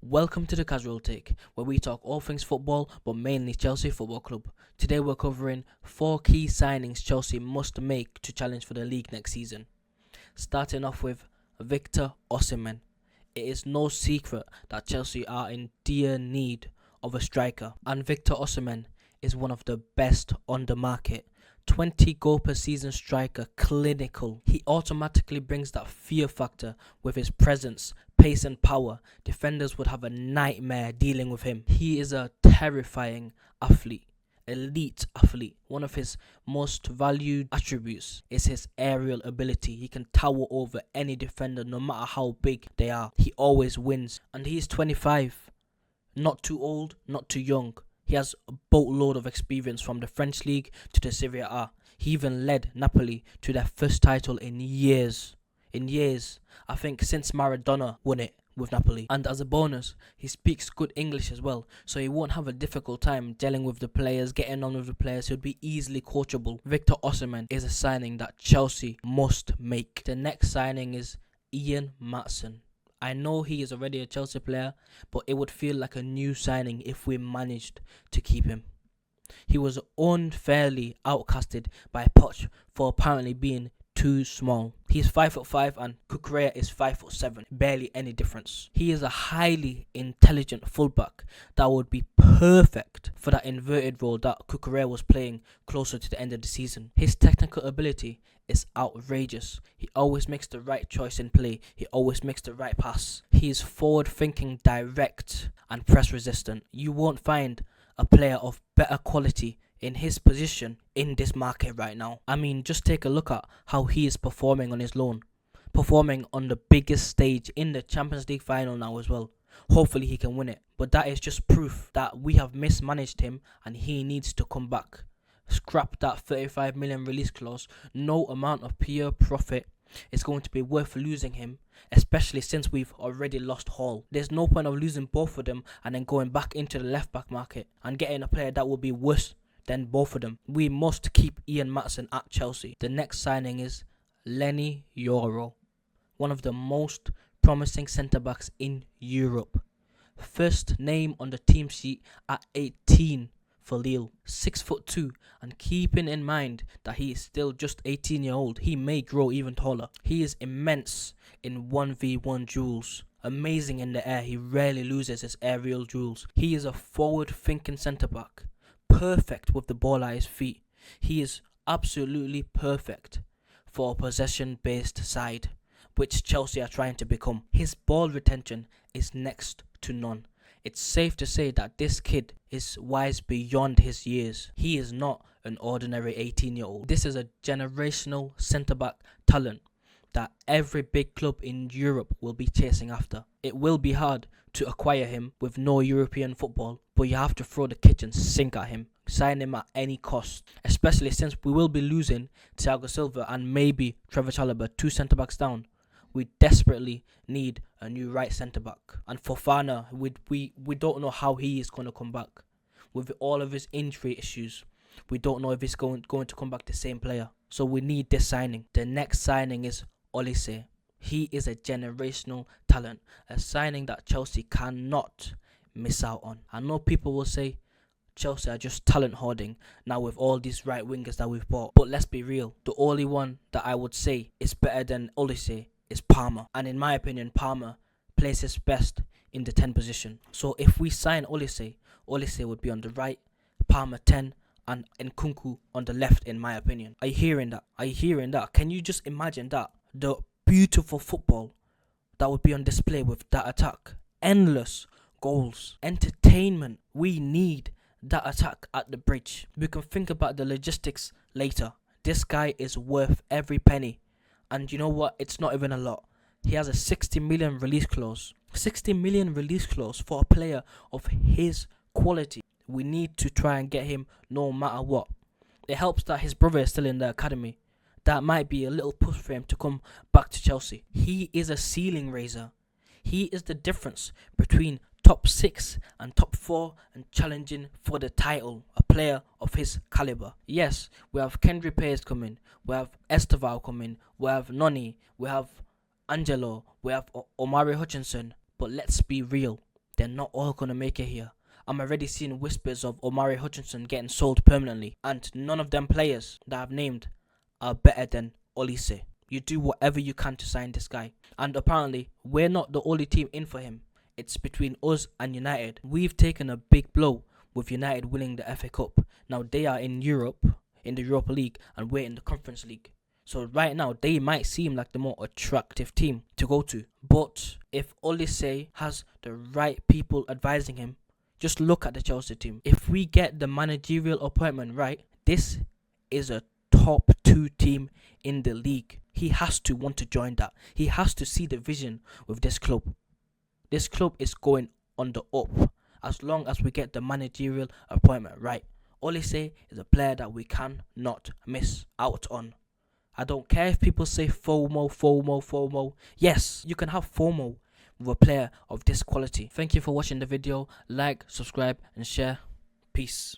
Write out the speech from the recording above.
Welcome to the Casual Take, where we talk all things football, but mainly Chelsea Football Club. Today we're covering 4 key signings Chelsea must make to challenge for the league next season. Starting off with Victor Osimhen. It is no secret that Chelsea are in dire need of a striker, and Victor Osimhen is one of the best on the market. 20 goal per season striker, clinical. He automatically brings that fear factor with his presence, pace and power. Defenders would have a nightmare dealing with him. He is a terrifying athlete, elite athlete. One of his most valued attributes is his aerial ability. He can tower over any defender no matter how big they are. He always wins, and he is 25. Not too old, not too young. He has a boatload of experience from the French league to the Serie A. He even led Napoli to their first title in years. I think since Maradona won it with Napoli. And as a bonus, he speaks good English as well, so he won't have a difficult time gelling with the players, getting on with the players. He'll be easily coachable. Victor Osimhen is a signing that Chelsea must make. The next signing is Ian Maatsen. I know he is already a Chelsea player, but it would feel like a new signing if we managed to keep him. He was unfairly outcasted by Poch for apparently being too small. He's 5'5" and Cucurella is 5'7", barely any difference. He is a highly intelligent fullback that would be perfect for that inverted role that Cucurella was playing closer to the end of the season. His technical ability is outrageous. He always makes the right choice in play. He always makes the right pass. He is forward thinking, direct and press resistant. You won't find a player of better quality in his position in this market right now. I mean, just take a look at how he is performing on his loan. Performing on the biggest stage in the Champions League final now as well. Hopefully he can win it. But that is just proof that we have mismanaged him and he needs to come back. Scrap that 35 million release clause. No amount of pure profit is going to be worth losing him, especially since we've already lost Hall. There's no point of losing both of them and then going back into the left back market and getting a player that will be worse than both of them. We must keep Ian Maatsen at Chelsea. The next signing is Leny Yoro, one of the most promising centre-backs in Europe. First name on the team sheet at 18 for Lille. 6'2", and keeping in mind that he is still just 18-year-old, he may grow even taller. He is immense in 1v1 duels. Amazing in the air, he rarely loses his aerial duels. He is a forward-thinking centre-back. Perfect with the ball at his feet. He is absolutely perfect for a possession-based side, which Chelsea are trying to become. His ball retention is next to none. It's safe to say that this kid is wise beyond his years. He is not an ordinary 18-year-old. This is a generational centre-back talent that every big club in Europe will be chasing after. It will be hard to acquire him with no European football, but you have to throw the kitchen sink at him. Sign him at any cost, especially since we will be losing Thiago Silva and maybe Trevor Chalobah, 2 centre-backs down. We desperately need a new right centre-back. And Fofana, we don't know how he is going to come back. With all of his injury issues, we don't know if he's going to come back the same player. So we need this signing. The next signing is Olise. He is a generational talent, a signing that Chelsea cannot miss out on. I know people will say Chelsea are just talent hoarding now with all these right wingers that we've bought. But let's be real, the only one that I would say is better than Olise is Palmer. And in my opinion, Palmer plays his best in the 10 position. So if we sign Olise, Olise would be on the right, Palmer 10, and Nkunku on the left, in my opinion. Are you hearing that? Are you hearing that? Can you just imagine that? The beautiful football that would be on display with that attack. Endless goals. Entertainment. We need that attack at the bridge. We can think about the logistics later. This guy is worth every penny. And you know what? It's not even a lot. He has a 60 million release clause. 60 million release clause for a player of his quality. We need to try and get him no matter what. It helps that his brother is still in the academy. That might be a little push for him to come back to Chelsea. He is a ceiling raiser. He is the difference between top 6 and top 4 and challenging for the title. A player of his caliber. Yes, we have Kendry Pace coming. We have Esteval coming. We have Noni. We have Angelo. We have Omari Hutchinson. But let's be real. they're not all gonna make it here. I'm already seeing whispers of Omari Hutchinson getting sold permanently, and none of them players that I've named are better than Olise. You do whatever you can to sign this guy, and apparently we're not the only team in for him. It's between us and United. We've taken a big blow with United winning the FA Cup. Now they are in Europe, in the Europa League, and we're in the Conference League. So right now, they might seem like the more attractive team to go to. But if Olise has the right people advising him, just look at the Chelsea team. If we get the managerial appointment right, this is a top 2 team in the league. He has to want to join that. He has to see the vision with this club. This club is going on the up as long as we get the managerial appointment right. Olise is a player that we cannot miss out on. I don't care if people say FOMO. Yes, you can have FOMO with a player of this quality. Thank you for watching the video. Like, subscribe, and share. Peace.